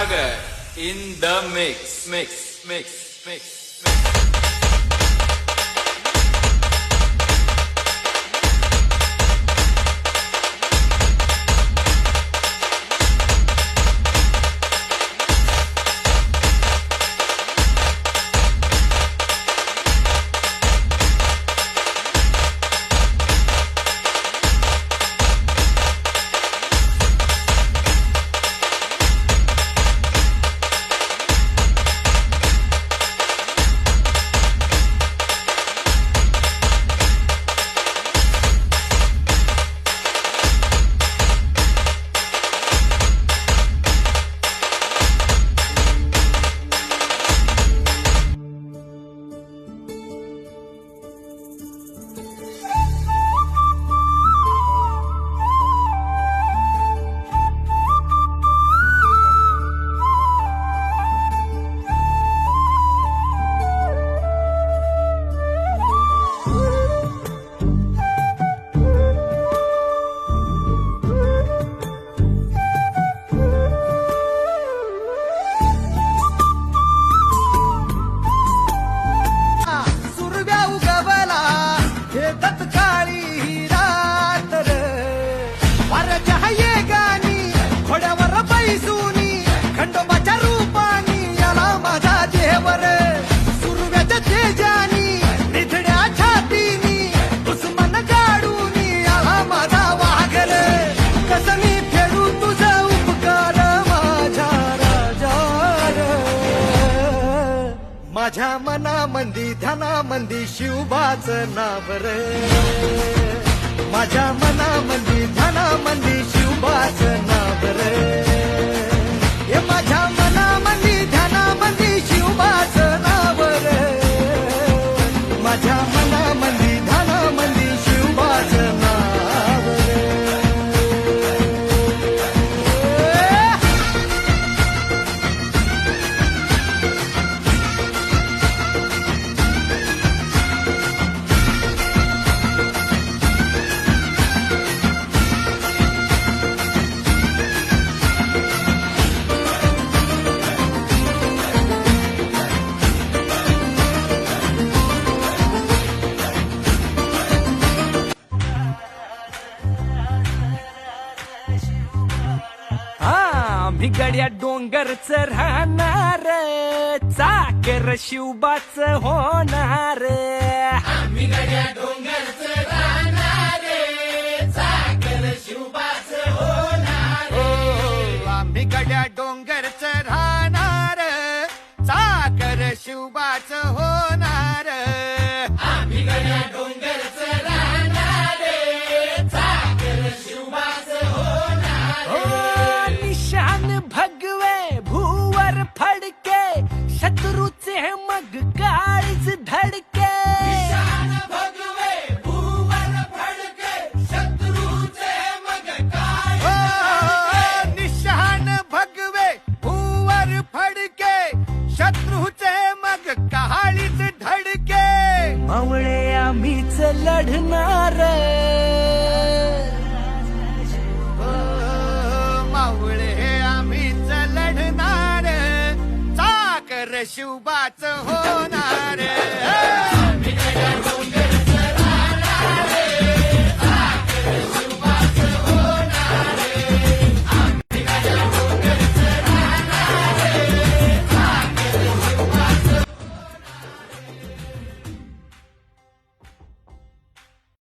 Sagar in the mix. माझ्या मनामंदी ध्यानामंदी शिवबाचं नाव रे, माझ्या मनामंदी ध्यानामंदी शिवबाचं नाव रे, हे माझ्या मनामंदी ध्यानामंदी शिवबाचं नाव रे, माझ्या मनामंदी ध्यानामंदी शिवबाचं नाव रे. आम्ही गड्या डोंगरच राहणार, चाकर शिवबाच होणार. आम्ही गड्या डोंगरच राहणार, चाकर शिवबाच होणार. आम्ही गड्या डोंगरच राहणार, चाकर शिवबाच होणार. आम्ही गड्या डोंगरच राहणार, चाकर शिवबाच होणार. निशान भगवे भूवर फडके, शत्रूचे मग काळीच धडके. निशान भगवे भूवर फडके, शत्रूचे मग काय. निशान भगवे भूवर फडके, शत्रूचे मग काळीच धडके. मावळे आम्हीच लढणार, मावळे आम्हीच लढणार, चाकर शिवबाच होणार.